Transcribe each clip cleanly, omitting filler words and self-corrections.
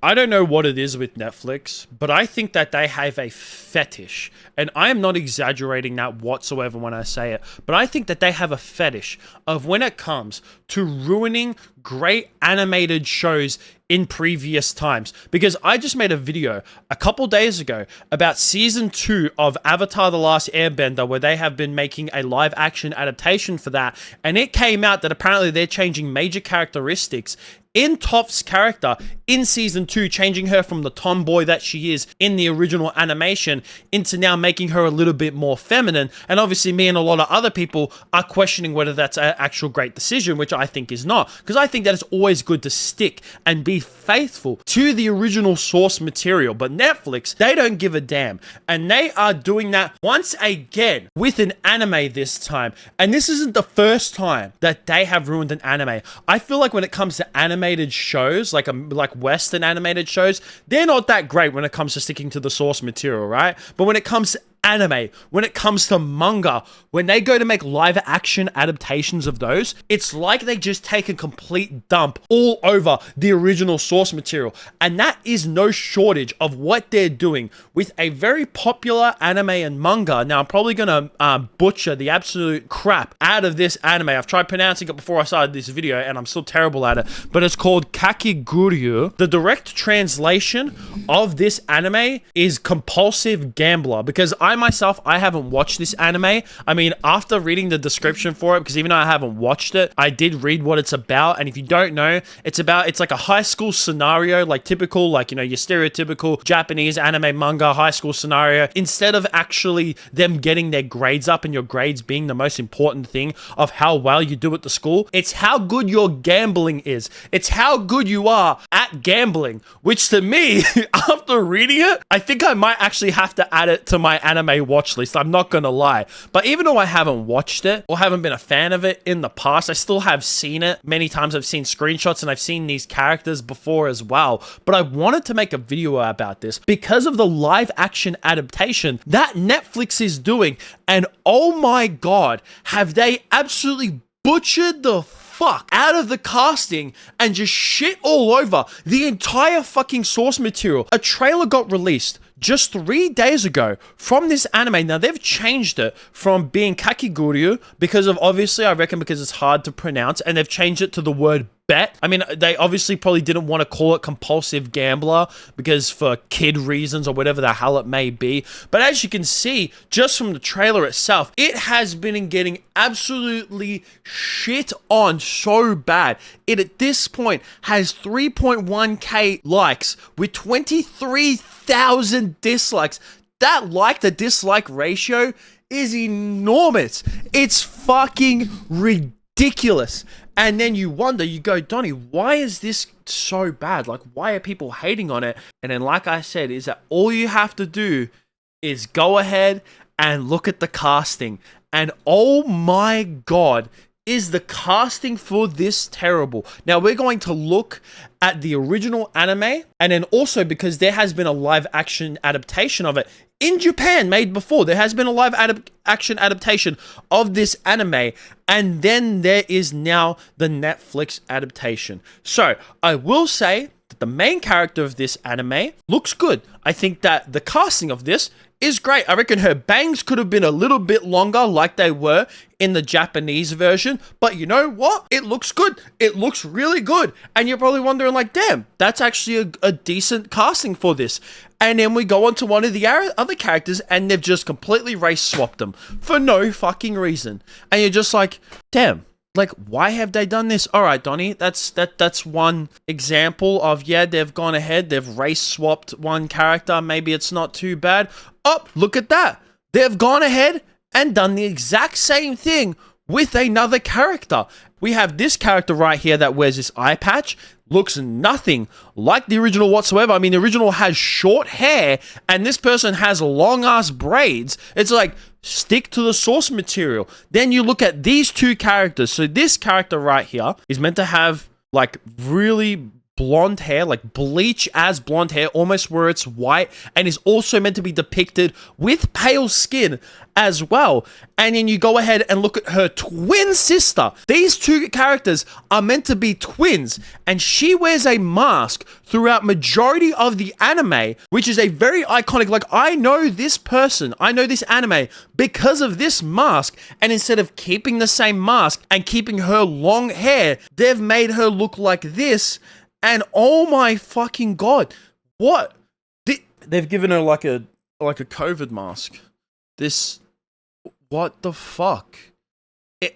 I don't know what it is with Netflix, but I think that they have a fetish, and I am not exaggerating that whatsoever when I say it, but I think that they have a fetish of when it comes to ruining great animated shows in previous times. Because I just made a video a couple days ago about season 2 of Avatar: The Last Airbender, where they have been making a live action adaptation for that, and it came out that apparently they're changing major characteristics in Toph's character in season 2, changing her from the tomboy that she is in the original animation into now making her a little bit more feminine. And obviously me and a lot of other people are questioning whether that's an actual great decision, which I think is not, because I think that it's always good to stick and be faithful to the original source material. But Netflix, they don't give a damn, and they are doing that once again with an anime this time. And this isn't the first time that they have ruined an anime. I feel like when it comes to animated shows, like Western animated shows, they're not that great when it comes to sticking to the source material, right? But when it comes to anime, when it comes to manga, when they go to make live action adaptations of those, it's like they just take a complete dump all over the original source material. And that is no shortage of what they're doing with a very popular anime and manga. Now, I'm probably gonna butcher the absolute crap out of this anime. I've tried pronouncing it before I started this video and I'm still terrible at it, but it's called Kakegurui. The direct translation of this anime is compulsive gambler, because I haven't watched this anime. I mean, after reading the description for it, because even though I haven't watched it, I did read what it's about. And if you don't know, it's like a high school scenario, like typical, like, you know, your stereotypical Japanese anime manga high school scenario. Instead of actually them getting their grades up and your grades being the most important thing of how well you do at the school, it's how good your gambling is. It's how good you are at gambling, which to me, after reading it, I think I might actually have to add it to my anime watch list. I'm not gonna lie. But even though I haven't watched it or haven't been a fan of it in the past, I still have seen it many times. I've seen screenshots and I've seen these characters before as well. But I wanted to make a video about this because of the live action adaptation that Netflix is doing. And oh my god, have they absolutely butchered the fuck out of the casting and just shit all over the entire fucking source material. A trailer got released just 3 days ago from this anime. Now, they've changed it from being Kakegurui because of, obviously, I reckon because it's hard to pronounce, and they've changed it to the word bet. I mean, they obviously probably didn't want to call it compulsive gambler because for kid reasons or whatever the hell it may be. But as you can see, just from the trailer itself, it has been getting absolutely shit on so bad. It, at this point, has 3.1k likes with 23,000 dislikes. That like to dislike ratio is enormous. It's fucking ridiculous. And then you wonder, you go, Donnie, why is this so bad? Like, why are people hating on it? And then, like I said, is that all you have to do is go ahead and look at the casting. And oh my god, is the casting for this terrible. Now, we're going to look at the original anime, and then also because there has been a live action adaptation of it in Japan made before. There has been a live action adaptation of this anime, and then there is now the Netflix adaptation. So, I will say that the main character of this anime looks good. I think that the casting of this is great. I reckon her bangs could have been a little bit longer like they were in the Japanese version, but you know what? It looks good. It looks really good. And you're probably wondering like, damn, that's actually a decent casting for this. And then we go on to one of the other characters and they've just completely race swapped them for no fucking reason. And you're just like, damn. Like, why have they done this? All right, Donnie, that's one example of, yeah, they've gone ahead, they've race swapped one character, maybe it's not too bad. Oh, look at that. They've gone ahead and done the exact same thing with another character. We have this character right here that wears this eye patch. Looks nothing like the original whatsoever. I mean, the original has short hair and this person has long ass braids. It's like, stick to the source material. Then you look at these two characters. So this character right here is meant to have like really blonde hair, like bleach as blonde hair, almost where it's white, and is also meant to be depicted with pale skin as well. And then you go ahead and look at her twin sister. These two characters are meant to be twins, and she wears a mask throughout majority of the anime, which is a very iconic, like, I know this person, I know this anime because of this mask. And instead of keeping the same mask and keeping her long hair, they've made her look like this. And oh my fucking god, what? They've given her like a COVID mask. What the fuck?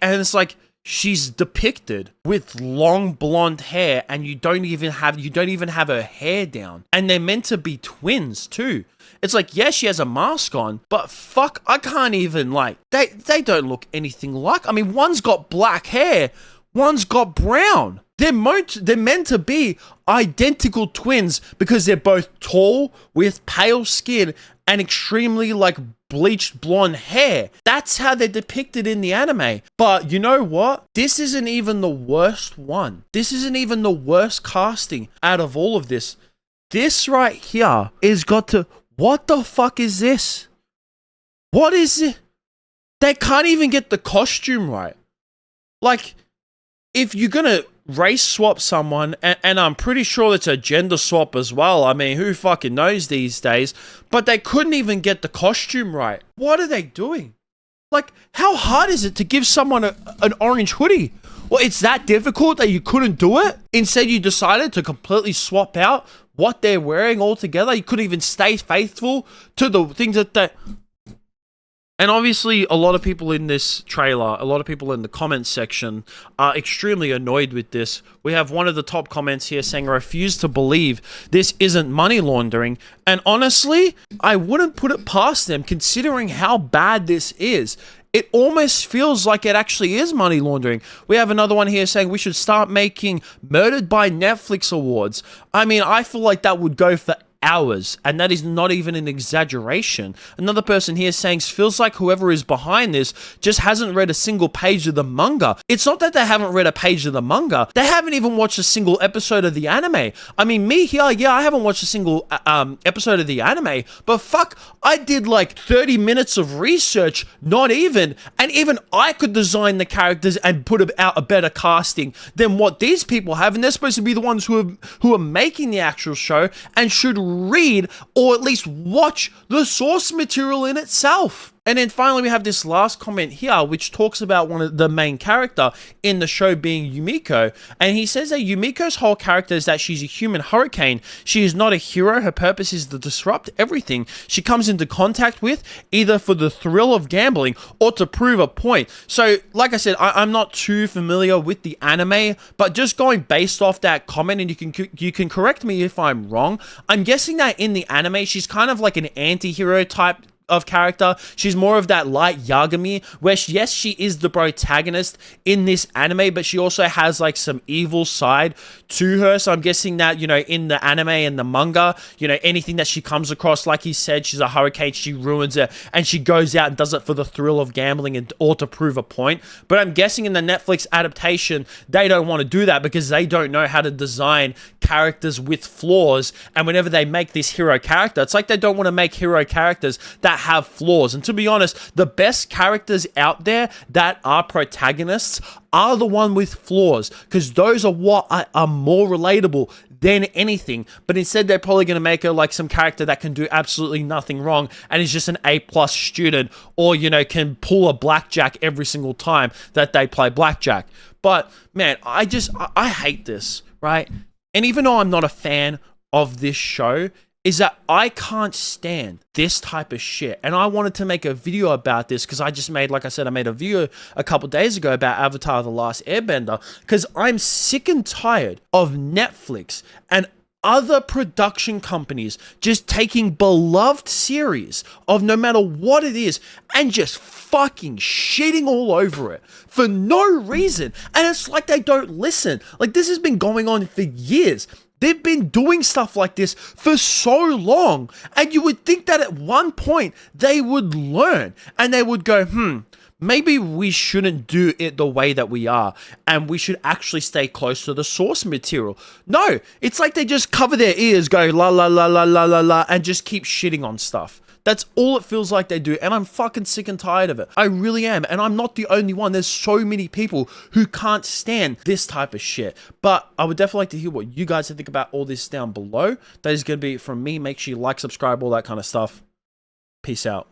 And it's like, she's depicted with long blonde hair, and you don't even have her hair down. And they're meant to be twins too. It's like, yeah, she has a mask on, but fuck, I can't even, like, they don't look anything like. I mean, one's got black hair, one's got brown. They're meant to be identical twins because they're both tall with pale skin and extremely, like, bleached blonde hair. That's how they're depicted in the anime. But you know what? This isn't even the worst one. This isn't even the worst casting out of all of this. This right here is got to... What the fuck is this? What is it? They can't even get the costume right. Like, if you're gonna race swap someone, and I'm pretty sure it's a gender swap as well. I mean, who fucking knows these days? But they couldn't even get the costume right. What are they doing? Like, how hard is it to give someone an orange hoodie? Well, it's that difficult that you couldn't do it? Instead, you decided to completely swap out what they're wearing altogether. You couldn't even stay faithful to the things that they... And obviously, a lot of people in this trailer, a lot of people in the comments section are extremely annoyed with this. We have one of the top comments here saying, I refuse to believe this isn't money laundering. And honestly, I wouldn't put it past them considering how bad this is. It almost feels like it actually is money laundering. We have another one here saying we should start making Murdered by Netflix awards. I mean, I feel like that would go for hours, and that is not even an exaggeration. Another person here saying feels like whoever is behind this just hasn't read a single page of the manga. It's not that they haven't read a page of the manga, they haven't even watched a single episode of the anime. I mean, me here, yeah, I haven't watched a single episode of the anime, but fuck, I did like 30 minutes of research, not even, and even I could design the characters and put out a better casting than what these people have, and they're supposed to be the ones who are making the actual show and should read or at least watch the source material in itself. And then finally we have this last comment here which talks about one of the main character in the show being Yumiko, and he says that Yumiko's whole character is that she's a human hurricane. She is not a hero. Her purpose is to disrupt everything she comes into contact with, either for the thrill of gambling or to prove a point. So like I said, I'm not too familiar with the anime, but just going based off that comment, and you can correct me if I'm wrong, I'm guessing that in the anime she's kind of like an anti-hero type of character. She's more of that light Yagami, where yes, she is the protagonist in this anime, but she also has like some evil side to her. So I'm guessing that, you know, in the anime and the manga, you know, anything that she comes across, like he said, she's a hurricane, she ruins it, and she goes out and does it for the thrill of gambling and or to prove a point. But I'm guessing in the Netflix adaptation, they don't want to do that because they don't know how to design characters with flaws. And whenever they make this hero character, it's like they don't want to make hero characters that have flaws. And to be honest, the best characters out there that are protagonists are the one with flaws, because those are what are more relatable than anything. But instead, they're probably going to make her like some character that can do absolutely nothing wrong and is just an A+ student, or, you know, can pull a blackjack every single time that they play blackjack. But man, I hate this, right? And even though I'm not a fan of this show, is that I can't stand this type of shit. And I wanted to make a video about this because I just made, like I said, I made a video a couple days ago about Avatar: The Last Airbender, because I'm sick and tired of Netflix and other production companies just taking beloved series of no matter what it is and just fucking shitting all over it for no reason. And it's like they don't listen. Like, this has been going on for years. They've been doing stuff like this for so long, and you would think that at one point they would learn and they would go, maybe we shouldn't do it the way that we are, and we should actually stay close to the source material. No, it's like they just cover their ears, go la la la la la la la, and just keep shitting on stuff. That's all it feels like they do, and I'm fucking sick and tired of it. I really am, and I'm not the only one. There's so many people who can't stand this type of shit. But I would definitely like to hear what you guys think about all this down below. That is going to be it from me. Make sure you like, subscribe, all that kind of stuff. Peace out.